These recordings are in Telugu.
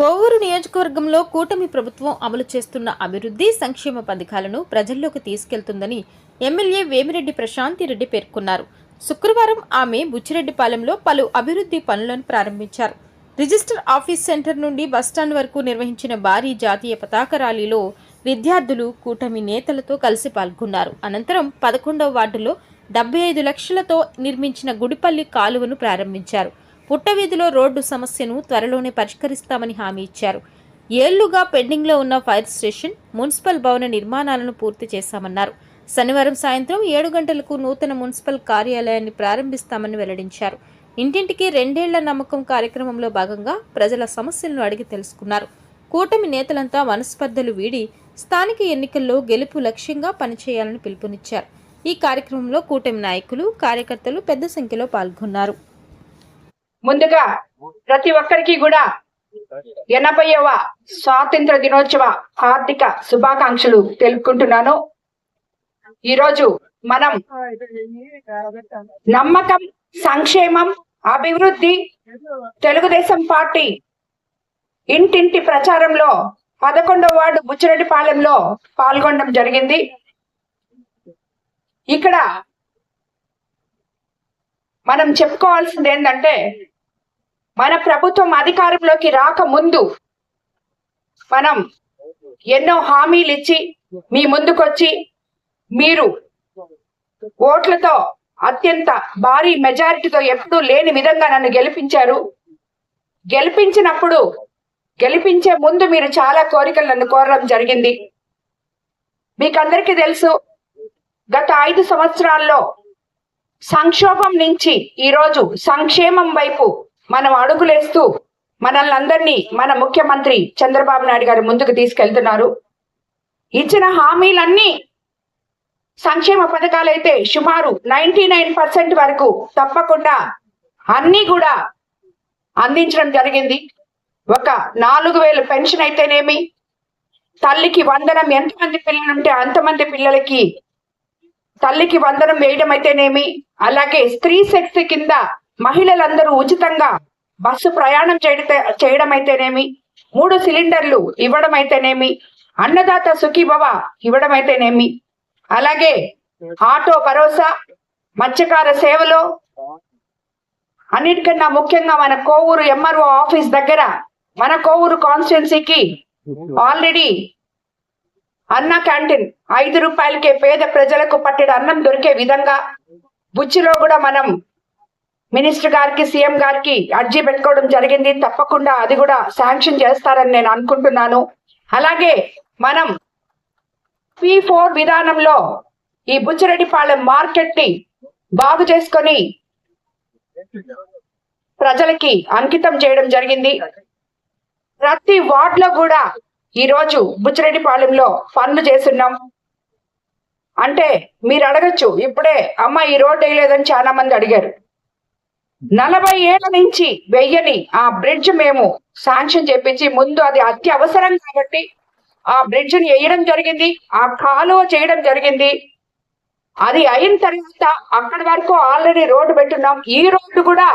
కోవూరు నియోజకవర్గంలో కూటమి ప్రభుత్వం అమలు చేస్తున్న అభివృద్ధి సంక్షేమ పథకాలను ప్రజల్లోకి తీసుకెళ్తుందని ఎమ్మెల్యే వేమిరెడ్డి ప్రశాంతిరెడ్డి పేర్కొన్నారు. శుక్రవారం ఆమె బుచ్చిరెడ్డిపాలెంలో పలు అభివృద్ధి పనులను ప్రారంభించారు. రిజిస్టర్ ఆఫీస్ సెంటర్ నుండి బస్టాండ్ వరకు నిర్వహించిన భారీ జాతీయ పతాక ర్యాలీలో విద్యార్థులు కూటమి నేతలతో కలిసి పాల్గొన్నారు. అనంతరం 11వ వార్డులో 75 లక్షలతో నిర్మించిన గుడిపల్లి కాలువను ప్రారంభించారు. పుట్టవీధిలో రోడ్డు సమస్యను త్వరలోనే పరిష్కరిస్తామని హామీ ఇచ్చారు. ఏళ్లుగా పెండింగ్లో ఉన్న ఫైర్ స్టేషన్, మున్సిపల్ భవన నిర్మాణాలను పూర్తి చేశామన్నారు. శనివారం సాయంత్రం 7 గంటలకు నూతన మున్సిపల్ కార్యాలయాన్ని ప్రారంభిస్తామని వెల్లడించారు. ఇంటింటికి 2 ఏళ్ల నమ్మకం కార్యక్రమంలో భాగంగా ప్రజల సమస్యలను అడిగి తెలుసుకున్నారు. కూటమి నేతలంతా మనస్పర్ధలు వీడి స్థానిక ఎన్నికల్లో గెలుపు లక్ష్యంగా పనిచేయాలని పిలుపునిచ్చారు. ఈ కార్యక్రమంలో కూటమి నాయకులు, కార్యకర్తలు పెద్ద సంఖ్యలో పాల్గొన్నారు. ముందుగా ప్రతి ఒక్కరికి కూడా 80వ స్వాతంత్ర దినోత్సవ హార్దిక శుభాకాంక్షలు తెలుపుకుంటున్నాను. ఈరోజు మనం నమ్మకం, సంక్షేమం, అభివృద్ధి తెలుగుదేశం పార్టీ ఇంటింటి ప్రచారంలో 11వ వార్డు బుచ్చిరెడ్డిపాలెంలో పాల్గొనడం జరిగింది. ఇక్కడ మనం చెప్పుకోవాల్సింది ఏంటంటే, మన ప్రభుత్వం అధికారంలోకి రాకముందు మనం ఎన్నో హామీలు ఇచ్చి మీ ముందుకొచ్చి మీరు ఓట్లతో అత్యంత భారీ మెజారిటీతో ఎప్పుడూ లేని విధంగా నన్ను గెలిపించారు. గెలిపించే ముందు మీరు చాలా కోరికలు నన్ను కోరడం జరిగింది. మీకందరికీ తెలుసు, గత 5 సంవత్సరాల్లో సంక్షోభం నుంచి ఈరోజు సంక్షేమం వైపు మనం అడుగులేస్తూ మనల్ని అందరినీ మన ముఖ్యమంత్రి చంద్రబాబు నాయుడు గారు ముందుకు తీసుకెళ్తున్నారు. ఇచ్చిన హామీలన్నీ సంక్షేమ పథకాలైతే సుమారు 99% వరకు తప్పకుండా అన్నీ కూడా అందించడం జరిగింది. ఒక 4000 పెన్షన్ అయితేనేమి, తల్లికి వందనం, ఎంతమంది పిల్లలుంటే అంతమంది పిల్లలకి తల్లికి వందనం వేయడం అయితేనేమి, అలాగే స్త్రీ శక్తి కింద మహిళలందరూ ఉచితంగా బస్సు ప్రయాణం చేయడం అయితేనేమి, 3 సిలిండర్లు ఇవ్వడం అయితేనేమి, అన్నదాత సుఖీభవ ఇవ్వడం అయితేనేమి, అలాగే ఆటో భరోసా, మత్స్యకార సేవలో, అన్నిటికన్నా ముఖ్యంగా మన కోవూరు ఎంఆర్ఓ ఆఫీస్ దగ్గర మన కోవూరు కాన్స్టిట్యున్సీకి ఆల్రెడీ అన్న క్యాంటీన్ 5 రూపాయలకే పేద ప్రజలకు పట్టెడు అన్నం దొరికే విధంగా బుచ్చిలో కూడా మనం మినిస్టర్ గారికి, సీఎం గారికి అర్జీ పెట్టుకోవడం జరిగింది. తప్పకుండా అది కూడా శాంక్షన్ చేస్తారని నేను అనుకుంటున్నాను. అలాగే మనం P4 విధానంలో ఈ బుచ్చిరెడ్డిపాలెం మార్కెట్ ని బాగు చేసుకొని ప్రజలకి అంకితం చేయడం జరిగింది. ప్రతి వార్డ్ లో కూడా ఈరోజు బుచ్చిరెడ్డిపాలెంలో పనులు చేస్తున్నాం. అంటే మీరు అడగచ్చు, ఇప్పుడే అమ్మ ఈ రోడ్డు వేయలేదని చాలా మంది అడిగారు. 40 ఏళ్ల నుంచి వెయ్యని ఆ బ్రిడ్జ్ మేము శాంక్షన్ చేపించి, ముందు అది అత్యవసరం కాబట్టి ఆ బ్రిడ్జ్ ని వేయడం జరిగింది, ఆ కాలువ చేయడం జరిగింది. అది అయిన తర్వాత అక్కడి వరకు ఆల్రెడీ రోడ్డు పెట్టున్నాం. ఈ రోడ్డు కూడా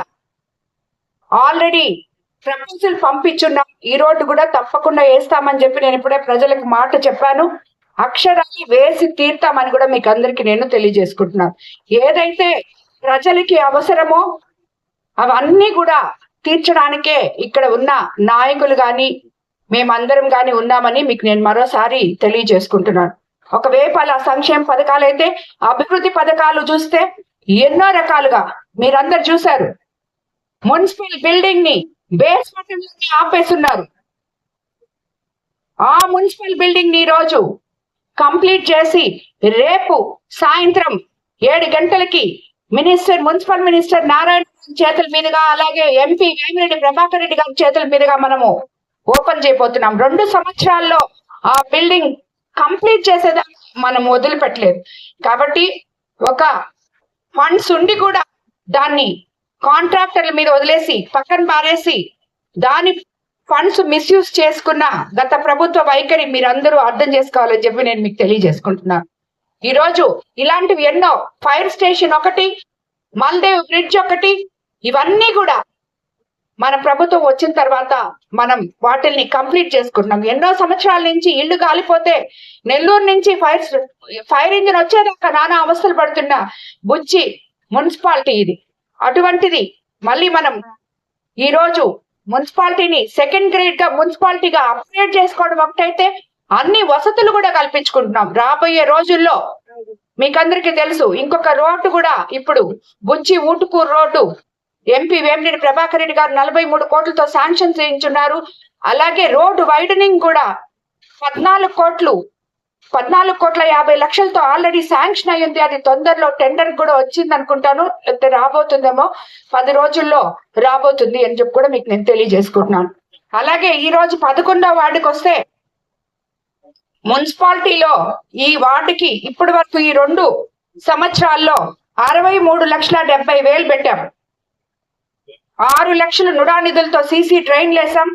ఆల్రెడీ ప్రపోజల్ పంపించున్నాం. ఈ రోడ్డు కూడా తప్పకుండా వేస్తామని చెప్పి నేను ఇప్పుడే ప్రజలకు మాట చెప్పాను. అక్షరాన్ని వేసి తీర్తామని కూడా మీకు అందరికి నేను తెలియజేసుకుంటున్నాను. ఏదైతే ప్రజలకి అవసరమో అవన్నీ కూడా తీర్చడానికే ఇక్కడ ఉన్న నాయకులు కానీ మేమందరం కానీ ఉన్నామని మీకు నేను మరోసారి తెలియజేసుకుంటున్నాను. ఒకవైపు అలా సంక్షేమ పథకాలు అయితే, అభివృద్ధి పథకాలు చూస్తే ఎన్నో రకాలుగా మీరందరు చూశారు. మున్సిపల్ బిల్డింగ్ ని బేస్మెంట్ ఆపేస్తున్నారు. ఆ మున్సిపల్ బిల్డింగ్ ని ఈరోజు కంప్లీట్ చేసి రేపు సాయంత్రం 7 గంటలకి మున్సిపల్ మినిస్టర్ నారాయణ చేతుల మీదుగా, అలాగే ఎంపీ వేమిరెడ్డి ప్రభాకర్ రెడ్డి గారి చేతుల మీదుగా మనము ఓపెన్ చేయబోతున్నాం. 2 సంవత్సరాల్లో ఆ బిల్డింగ్ కంప్లీట్ చేసేదాన్ని మనం వదిలిపెట్టలేదు. కాబట్టి ఒక ఫండ్స్ ఉండి కూడా దాన్ని కాంట్రాక్టర్ల మీద వదిలేసి పక్కన పారేసి దాని ఫండ్స్ మిస్యూజ్ చేసుకున్న గత ప్రభుత్వ వైఖరి మీరందరూ అర్థం చేసుకోవాలని చెప్పి నేను మీకు తెలియజేసుకుంటున్నాను. ఈరోజు ఇలాంటివి ఎన్నో, ఫైర్ స్టేషన్ ఒకటి, మల్దేవ్ బ్రిడ్జ్ ఒకటి, ఇవన్నీ కూడా మన ప్రభుత్వం వచ్చిన తర్వాత మనం వాటిల్ని కంప్లీట్ చేసుకుంటున్నాం. ఎన్నో సంవత్సరాల నుంచి ఇళ్లు కాలిపోతే నెల్లూరు నుంచి ఫైర్ ఇంజిన్ వచ్చేదాకా నానా అవస్థలు పడుతున్న బుచ్చి మున్సిపాలిటీ ఇది. అటువంటిది మళ్ళీ మనం ఈ రోజు మున్సిపాలిటీని సెకండ్ గ్రేడ్ గా మున్సిపాలిటీగా అప్గ్రేడ్ చేసుకోవడం ఒకటైతే అన్ని వసతులు కూడా కల్పించుకుంటున్నాం. రాబోయే రోజుల్లో మీకందరికీ తెలుసు ఇంకొక రోడ్డు కూడా ఇప్పుడు బుచ్చి ఊటుకూరు రోడ్డు ఎంపీ వేమిరెడ్డి ప్రభాకర్ రెడ్డి గారు 43 కోట్లతో శాంక్షన్ చేయించున్నారు. అలాగే రోడ్డు వైడనింగ్ కూడా 14,50,00,000తో ఆల్రెడీ శాంక్షన్ అయ్యింది. అది తొందరలో టెండర్ కూడా వచ్చింది అనుకుంటాను, రాబోతుందేమో 10 రోజుల్లో రాబోతుంది అని చెప్పి కూడా మీకు నేను తెలియజేసుకుంటున్నాను. అలాగే ఈ రోజు 11వ వార్డుకి వస్తే మున్సిపాలిటీలో ఈ వార్డుకి ఇప్పటి వరకు ఈ 2 సంవత్సరాల్లో 63,70,000 పెట్టాం. 6 లక్షలు నుడా నిధులతో సీసీ ట్రైన్లు వేసాం,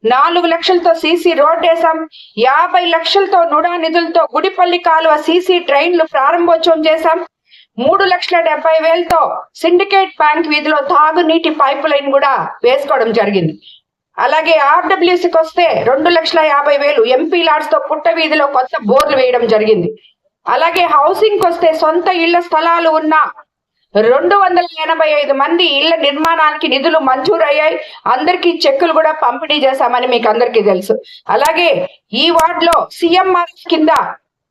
4 లక్షలతో సీసీ రోడ్ వేసాం, 50 లక్షలతో నుడా నిధులతో గుడిపల్లి కాలువ సీసీ ట్రైన్లు ప్రారంభోత్సవం చేశాం, 3,70,000తో సిండికేట్ బ్యాంక్ వీధిలో తాగునీటి పైప్ లైన్ కూడా వేసుకోవడం జరిగింది. అలాగే ఆర్డబ్ల్యూసీకి వస్తే 2,50,000 ఎంపీ లాడ్స్ తో పుట్ట వీధిలో కొత్త బోర్లు వేయడం జరిగింది. అలాగే హౌసింగ్ వస్తే సొంత ఇళ్ల స్థలాలు ఉన్న 285 మంది ఇళ్ల నిర్మాణానికి నిధులు మంజూరయ్యాయి. అందరికీ చెక్కులు కూడా పంపిణీ చేశామని మీకు అందరికీ తెలుసు. అలాగే ఈ వార్డులో సీఎంఆర్ కింద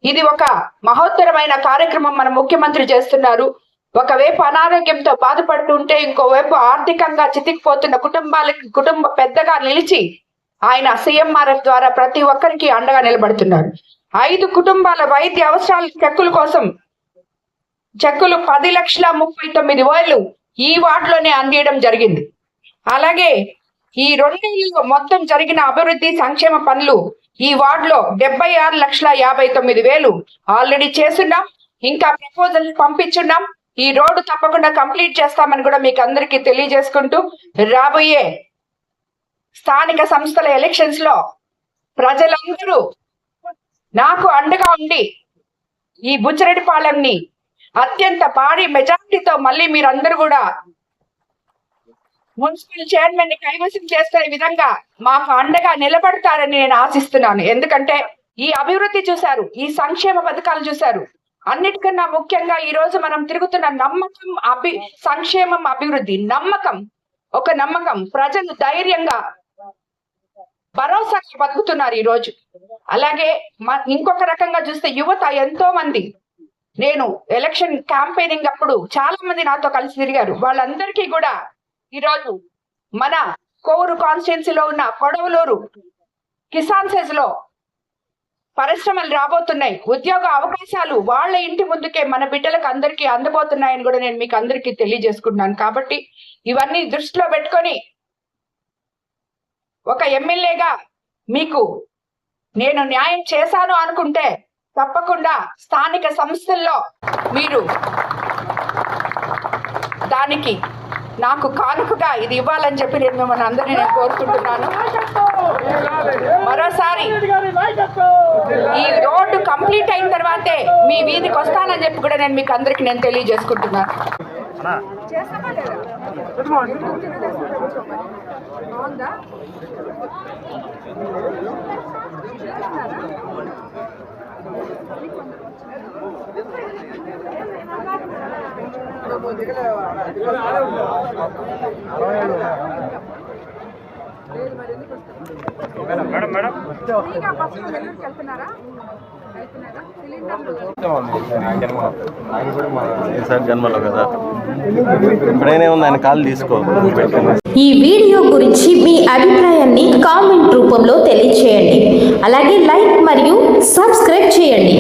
ఇది ఒక మహోత్తరమైన కార్యక్రమం మన ముఖ్యమంత్రి చేస్తున్నారు. ఒకవైపు అనారోగ్యంతో బాధపడుతుంటే ఇంకోవైపు ఆర్థికంగా చితికిపోతున్న కుటుంబ పెద్దగా నిలిచి ఆయన సీఎంఆర్ఎఫ్ ద్వారా ప్రతి ఒక్కరికి అండగా నిలబడుతున్నారు. 5 కుటుంబాల వైద్య అవసరాల చెక్కులు 10,39,000 ఈ వార్డులోనే అందించడం జరిగింది. అలాగే ఈ 2 ఏళ్లలో మొత్తం జరిగిన అభివృద్ధి సంక్షేమ పనులు ఈ వార్డులో 76,59,000 ఆల్రెడీ చేస్తున్నాం. ఇంకా ప్రపోజల్ పంపించున్నాం. ఈ రోడ్డు తప్పకుండా కంప్లీట్ చేస్తామని కూడా మీకు అందరికీ తెలియజేసుకుంటూ రాబోయే స్థానిక సంస్థల ఎలక్షన్స్ లో ప్రజలందరూ నాకు అండగా ఉండి ఈ బుచ్చిరెడ్డిపాలెంని అత్యంత భారీ మెజార్టీతో మళ్ళీ మీరందరూ కూడా మున్సిపల్ చైర్మన్ ని కైవసం చేసుకునే విధంగా మాకు అండగా నిలబడతారని నేను ఆశిస్తున్నాను. ఎందుకంటే ఈ అభివృద్ధి చూశారు, ఈ సంక్షేమ పథకాలు చూశారు. అన్నిటికన్నా ముఖ్యంగా ఈ రోజు మనం తిరుగుతున్న నమ్మకం, సంక్షేమం, అభివృద్ధి, ఒక నమ్మకం ప్రజలు ధైర్యంగా భరోసాగా బతుకుతున్నారు ఈ రోజు. అలాగే ఇంకొక రకంగా చూస్తే యువత ఎంతో మంది, నేను ఎలక్షన్ క్యాంపెయినింగ్ అప్పుడు చాలా మంది నాతో కలిసి తిరిగారు. వాళ్ళందరికీ కూడా ఈరోజు మన కోవూరు కాన్స్టిట్యున్సీలో ఉన్న కొడవలూరు కిసాన్ సెజ్ లో పరిశ్రమలు రాబోతున్నాయి. ఉద్యోగ అవకాశాలు వాళ్ళ ఇంటి ముందుకే మన బిడ్డలకు అందరికీ అందబోతున్నాయని కూడా నేను మీకు అందరికీ తెలియజేసుకుంటున్నాను. కాబట్టి ఇవన్నీ దృష్టిలో పెట్టుకొని ఒక ఎమ్మెల్యేగా మీకు నేను న్యాయం చేశాను అనుకుంటే తప్పకుండా స్థానిక సంస్థల్లో మీరు దానికి నాకు కానుకగా ఇది ఇవ్వాలని చెప్పి నేను మిమ్మల్ని అందరినీ నేను కోరుకుంటున్నాను. మరోసారి ఈ రోడ్డు కంప్లీట్ అయిన తర్వాతే మీ వీధికి వస్తానని చెప్పి కూడా నేను మీకు అందరికి నేను తెలియజేసుకుంటున్నాను. జన్మలో కదా ఇప్పుడైనా ఉంది ఆయన కాల్ తీసుకో. ఈ వీడియో గురించి మీ అభిప్రాయాన్ని కామెంట్ రూపంలో తెలియచేయండి. అలాగే లైక్ మరియు సబ్స్క్రైబ్ చేయండి.